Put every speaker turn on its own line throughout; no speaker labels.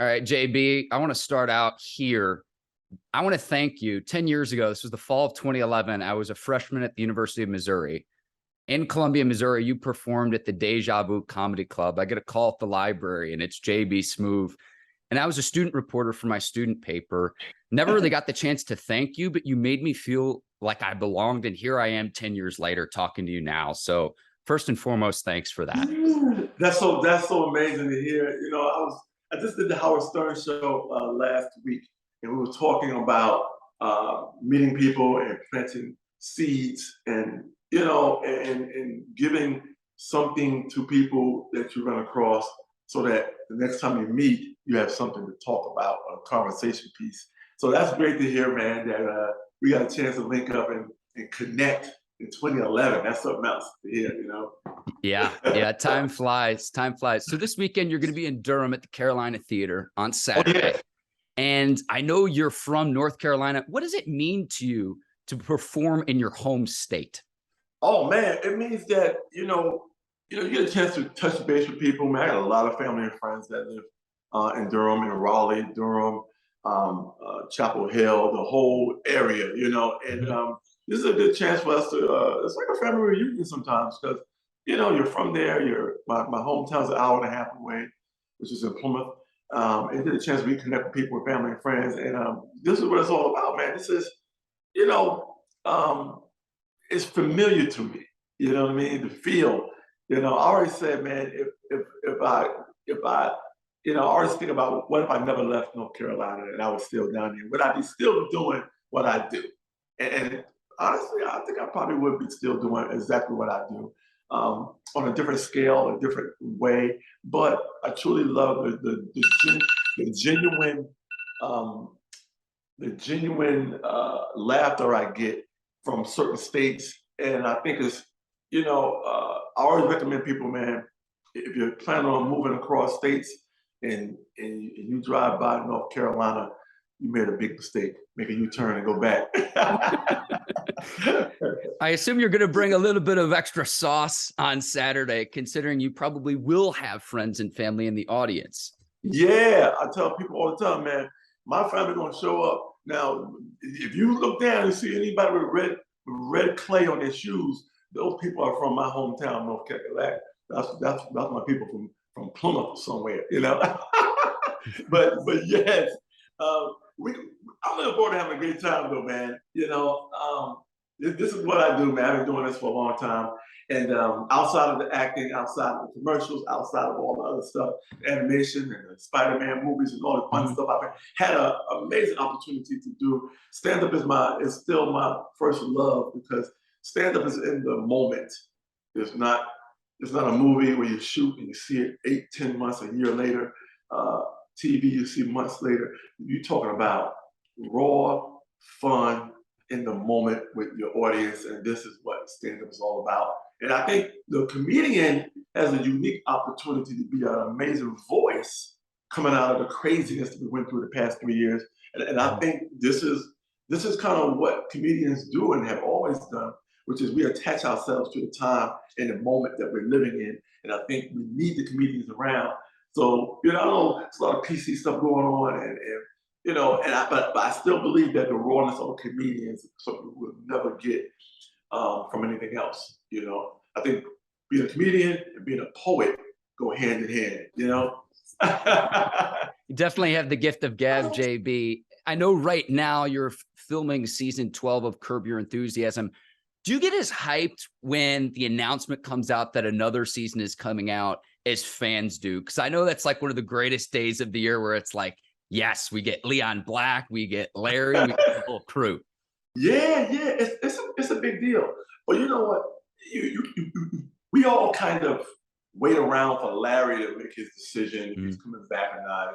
All right, JB, I want to start out here. I want to thank you. 10 years ago, this was the fall of 2011. I was a freshman at the University of Missouri. In Columbia, Missouri, you performed at the Deja Vu Comedy Club. I get a call at the library, and it's JB Smoove. And I was a student reporter for my student paper. Never really got the chance to thank you, but you made me feel like I belonged. And here I am 10 years later talking to you now. So first and foremost, thanks for that.
That's so amazing to hear. I just did the Howard Stern show last week, and we were talking about meeting people and planting seeds, and and giving something to people that you run across, so that the next time you meet, you have something to talk about, a conversation piece. So that's great to hear, man. That we got a chance to link up and connect in 2011. That's something else to hear.
Yeah. Time flies. Time flies. So this weekend, you're going to be in Durham at the Carolina Theater on Saturday.
Oh, yeah.
And I know you're from North Carolina. What does it mean to you to perform in your home state?
Oh man, it means that you get a chance to touch base with people. Man, I got a lot of family and friends that live in Durham, in Raleigh, Durham, Chapel Hill, the whole area. And this is a good chance for us to. It's like a family reunion sometimes, because you're from there. My hometown's an hour and a half away, which is in Plymouth. And get a chance to reconnect with people, with family and friends. And this is what it's all about, man. This is, you know, um, it's familiar to me. You know what I mean? The feel. I always said, man, if I I always think about, what if I never left North Carolina and I was still down here? Would I be still doing what I do? And honestly, I think I probably would be still doing exactly what I do, on a different scale, a different way. But I truly love the genuine, um, laughter I get from certain states. And I think it's, I always recommend people, man, if you're planning on moving across states and you drive by North Carolina, you made a big mistake. Make a U-turn and go back.
I assume you're going to bring a little bit of extra sauce on Saturday, considering you probably will have friends and family in the audience.
Yeah, I tell people all the time, man, my family gonna show up. Now, if you look down and see anybody with red clay on their shoes, those people are from my hometown, North Carolina. That's my people from Plymouth somewhere. But yes, we I'm looking forward to having a great time though, man. This is what I do, man. I've been doing this for a long time. And outside of the acting, outside of the commercials, outside of all the other stuff, animation and the Spider-Man movies and all the fun stuff, I've had an amazing opportunity to do. Stand-up is still my first love, because stand-up is in the moment. It's not a movie where you shoot and you see it 8, 10 months, a year later. TV you see months later. You're talking about raw fun in the moment with your audience, and this is what stand-up is all about. And I think the comedian has a unique opportunity to be an amazing voice coming out of the craziness that we went through the past 3 years. And I think this is kind of what comedians do and have always done, which is we attach ourselves to the time and the moment that we're living in. And I think we need the comedians around. So, I know there's a lot of PC stuff going on, but I still believe that the rawness of a comedian is something we'll never get from anything else. I think being a comedian and being a poet go hand in hand.
You definitely have the gift of gab, JB. I know right now you're filming season 12 of Curb Your Enthusiasm. Do you get as hyped when the announcement comes out that another season is coming out as fans do? Because I know that's like one of the greatest days of the year, where it's like, yes, we get Leon Black, we get Larry, we get the whole crew.
Yeah, it's a big deal. But you know what? We all kind of wait around for Larry to make his decision if he's coming back or not.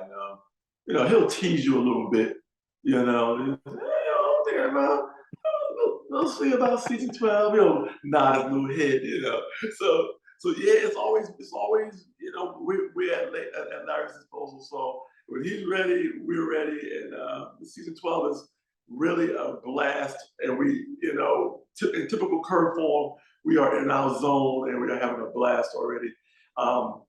And he'll tease you a little bit. I'm thinking about. We'll see about season 12. He'll nod his little head. So yeah, it's always we're at Larry's disposal. So when he's ready, we're ready. And season 12 is really a blast. And we, in typical Curb form, we are in our zone and we are having a blast already. I'll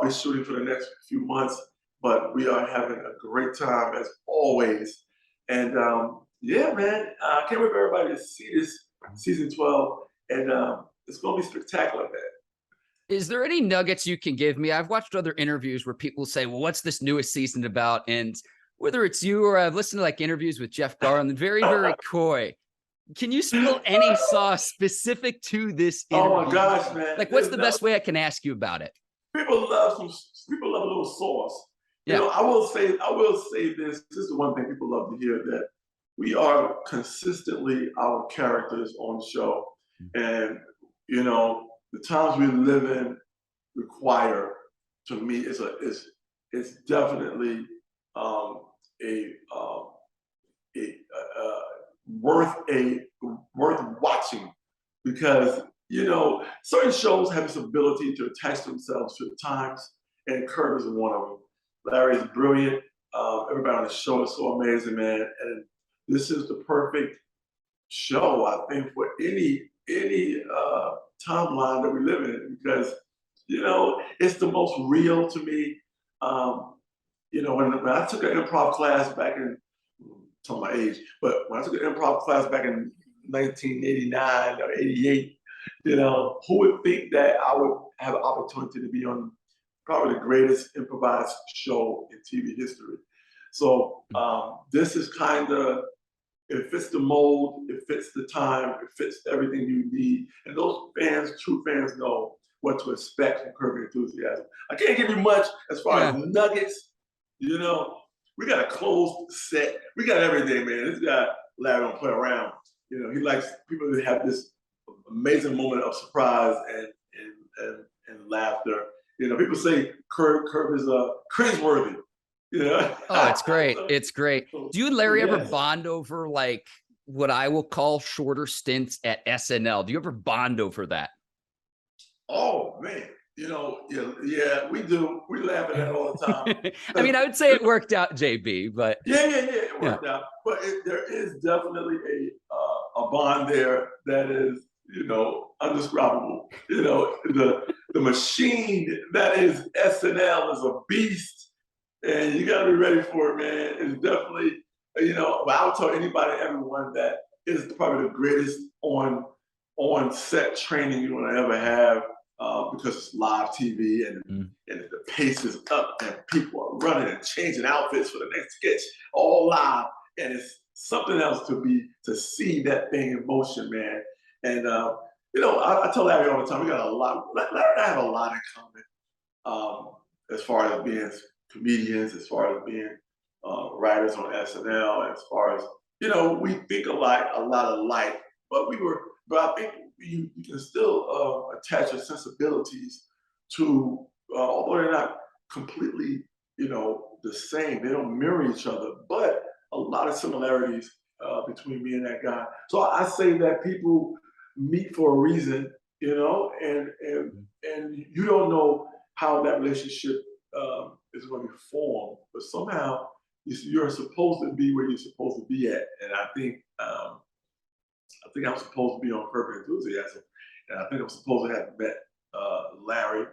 be shooting for the next few months, but we are having a great time as always. And yeah, man, I can't wait for everybody to see this season 12, and it's gonna be spectacular, man.
Is there any nuggets you can give me? I've watched other interviews where people say, well, what's this newest season about? And whether it's you or I've listened to like interviews with Jeff Garland, very, very coy. Can you spill any sauce specific to this
Oh my
interview?
gosh, man!
Like, what's the best way I can ask you about it?
People love some. People love a little sauce. You
Yeah.
know, I will say this. This is the one thing people love to hear, that we are consistently our characters on the show, and you know, the times we live in require, to me, it's definitely um, a a, worth a worth watching, because you know certain shows have this ability to attach themselves to the times, and Kurt is one of them. Larry is brilliant. Everybody on the show is so amazing, man, and this is the perfect show, I think, for any timeline that we live in, because you know it's the most real to me. Um, you know, when I took an improv class back in, tell my age, but when I took an improv class back in 1989 or 88, you know, who would think that I would have an opportunity to be on probably the greatest improvised show in TV history? So this is kind of, it fits the mold, it fits the time, it fits everything you need. And those fans, true fans, know what to expect from Curb Your Enthusiasm. I can't give you much as far as
Yeah.
nuggets. You know, we got a closed set. We got everything, man. This guy, Larry, don't play around. You know, he likes people to have this amazing moment of surprise and laughter. You know, people say Curb is cringeworthy. You know?
Oh, it's great.
so,
It's great.
so,
Do you and
so
Larry ever
yes.
bond over like what I will call shorter stints at SNL? Do you ever bond over that?
Oh man, you know, yeah, we do. We laugh at that all the time.
I
'Cause
mean, I would say it worked out, JB, but
yeah, it
yeah.
worked out. But there is definitely a bond there that is, you know, undescribable. You know, the machine that is SNL is a beast, and you got to be ready for it, man. It's definitely, you know. But I would tell anybody, everyone, that it's probably the greatest on set training you're gonna ever have, because it's live TV, and the pace is up and people are running and changing outfits for the next sketch, all live, and it's something else to see that thing in motion, man. And you know, I tell Larry all the time, we got a lot. Larry and I have a lot in common, as far as being comedians, as far as being writers on SNL, as far as, you know, we think a lot alike, but I think you can still attach your sensibilities to, although they're not completely, you know, the same. They don't mirror each other, but a lot of similarities between me and that guy. So I say that people meet for a reason, you know, and you don't know how that relationship is going to be formed, but somehow you're supposed to be where you're supposed to be at, and I think I'm supposed to be on Curb Your Enthusiasm, and I think I'm supposed to have met Larry.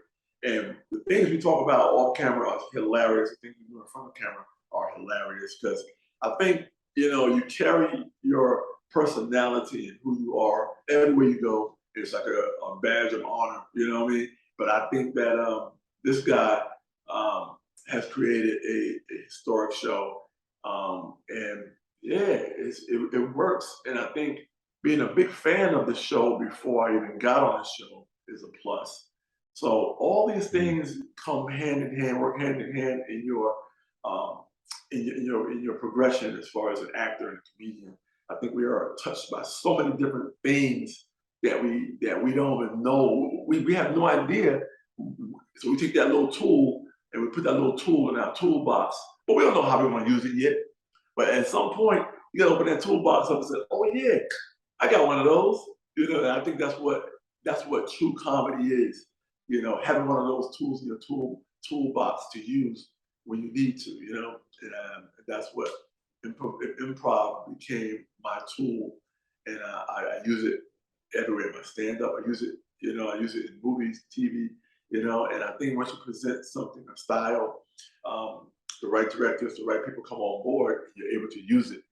And the things we talk about off camera are hilarious. The things we do in front of camera are hilarious, because I think, you know, you carry your personality and who you are everywhere you go. It's like a badge of honor, you know what I mean? But I think that this guy has created a historic show, and yeah, it works. And I think being a big fan of the show before I even got on the show is a plus. So all these things come hand in hand, work hand in hand um, in your progression as far as an actor and a comedian. I think we are touched by so many different things that we don't even know. We have no idea. So we take that little tool and we put that little tool in our toolbox, but we don't know how we want to use it yet. But at some point, you gotta open that toolbox up and say, "Oh yeah, I got one of those." You know, and I think that's what true comedy is. You know, having one of those tools in your toolbox to use when you need to. You know, and that's what improv became my tool, and I use it everywhere. My stand up, I use it. You know, I use it in movies, TV. You know, and I think once you present something, a style, the right directors, the right people come on board, you're able to use it,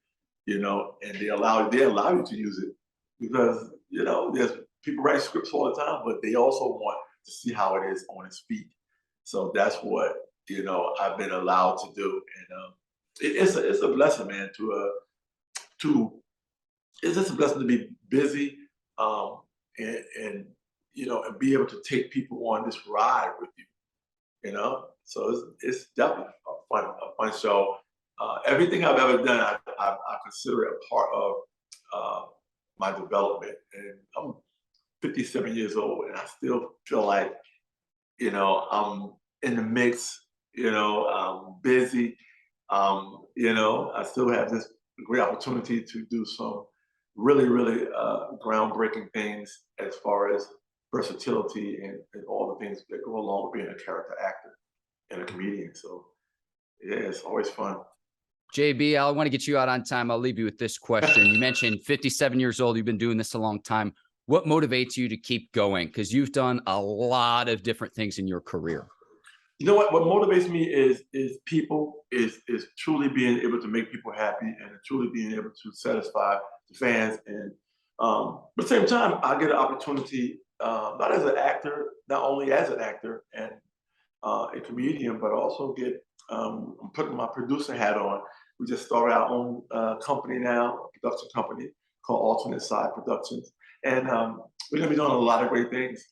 and they allow you to use it because, there's people write scripts all the time, but they also want to see how it is on its feet. So that's what, I've been allowed to do. And it's a blessing, man, to it's just a blessing to be busy, and and be able to take people on this ride with you. So it's definitely a fun show. Everything I've ever done, I consider it a part of my development. And I'm 57 years old, and I still feel like I'm in the mix. I'm busy. I still have this great opportunity to do some really, really groundbreaking things as far as versatility and all the things that go along with being a character actor and a comedian. So yeah, it's always fun.
JB, I want to get you out on time. I'll leave you with this question. You mentioned 57 years old. You've been doing this a long time. What motivates you to keep going? Because you've done a lot of different things in your career.
You know what? What motivates me is people, is truly being able to make people happy and truly being able to satisfy the fans. And but at the same time, I get an opportunity, not as an actor, not only as an actor and a comedian, but also get I'm putting my producer hat on. We just started our own company now, a production company called Alternate Side Productions, and we're gonna be doing a lot of great things.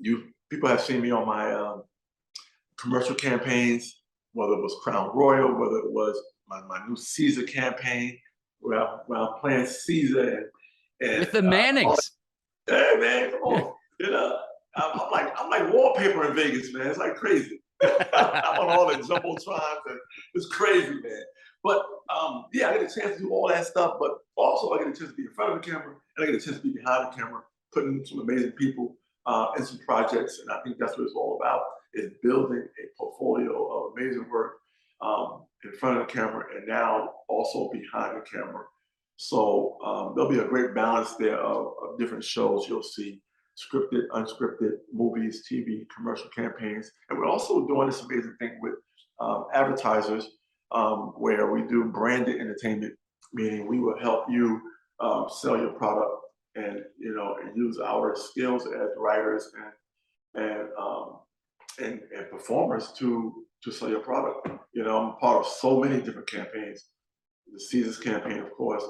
You people have seen me on my commercial campaigns, whether it was Crown Royal, whether it was my new Caesar campaign, where I'm playing Caesar and
With the Mannings.
hey man, come on, I'm like wallpaper in Vegas, man. It's like crazy. I'm on all the jumbotrons, and it's crazy, man. But yeah, I get a chance to do all that stuff, but also I get a chance to be in front of the camera, and I get a chance to be behind the camera, putting some amazing people in some projects. And I think that's what it's all about, is building a portfolio of amazing work in front of the camera and now also behind the camera. So there'll be a great balance there of different shows you'll see: scripted, unscripted, movies, TV, commercial campaigns. And we're also doing this amazing thing with advertisers, where we do branded entertainment, meaning we will help you sell your product and use our skills as writers and performers to sell your product. I'm part of so many different campaigns. The Caesars campaign, of course.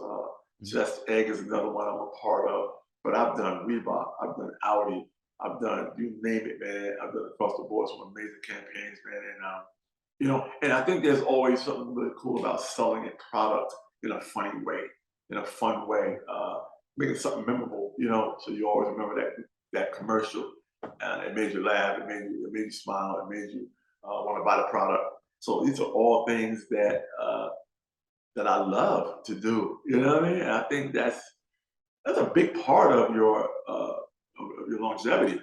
Just Egg is another one I'm a part of. But I've done Reebok, I've done Audi, I've done, you name it, man. I've done across the board some amazing campaigns, man. And and I think there's always something really cool about selling a product in a funny way, in a fun way, making something memorable. So you always remember that commercial, and it made you laugh, it made you smile, it made you want to buy the product. So these are all things that I love to do. You know what I mean? And I think that's a big part of your longevity.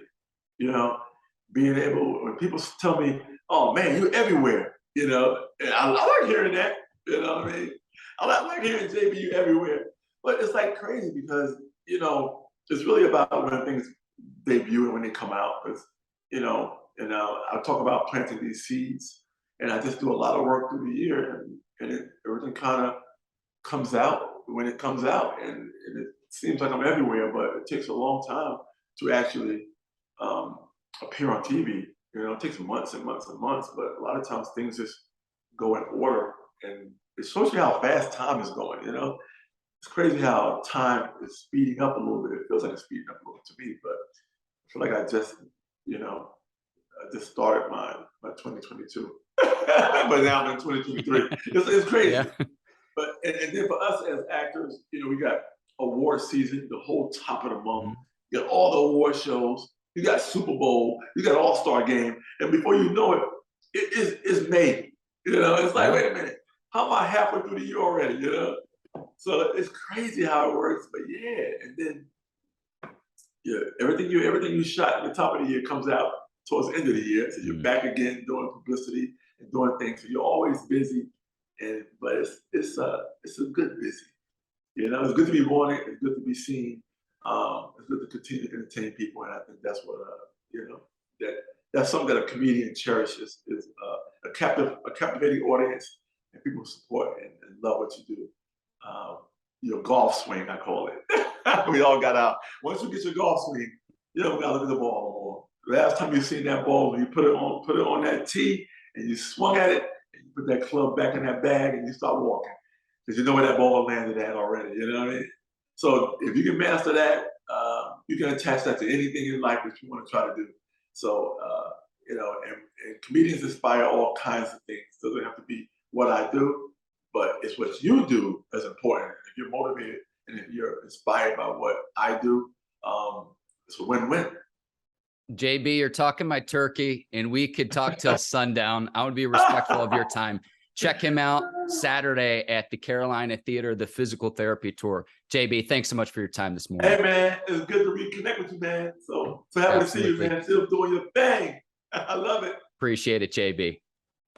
Being able, when people tell me, "Oh man, you're everywhere," and I like hearing that. You know what I mean? I like hearing JB, you everywhere. But it's like crazy because it's really about when things debut and when they come out. Because and I talk about planting these seeds, and I just do a lot of work through the year, and everything kind of comes out when it comes out, and it seems like I'm everywhere, but it takes a long time to actually appear on TV. It takes months and months and months, but a lot of times things just go in order, and it shows you how fast time is going. It's crazy how time is speeding up a little bit. It feels like it's speeding up a little to me, but I feel like I just started my 2022, but now I'm in 2023. It's crazy.
Yeah.
But and then for us as actors, we got award season, the whole top of the month. You got all the award shows. You got Super Bowl. You got All-Star Game, and before you know it, it's May. It's like, wait a minute, how am I halfway through the year already? So it's crazy how it works. But yeah, and then everything you shot at the top of the year comes out towards the end of the year. So you're back again doing publicity and doing things. So you're always busy. But it's a good busy. It's good to be wanted. It's good to be seen. It's good to continue to entertain people, and I think that's what that's something that a comedian cherishes, is a captivating audience and people support and love what you do. Your golf swing, I call it. We all got out. Once you get your golf swing, you don't gotta look at the ball no more. Last time you seen that ball, you put it on that tee and you swung at it, and you put that club back in that bag and you start walking. Because you know where that ball landed at already, you know what I mean? So if you can master that, you can attach that to anything in life that you want to try to do. So, and comedians inspire all kinds of things. It doesn't have to be what I do, but it's what you do that's important. If you're motivated and if you're inspired by what I do, it's a win-win.
JB, you're talking my turkey, and we could talk till sundown. I would be respectful of your time. Check him out Saturday at the Carolina Theater, the physical therapy tour. JB, thanks so much for your time this morning.
Hey, man, it's good to reconnect with you, man. So happy to see you, man. Still doing your thing. I love it.
Appreciate it, JB.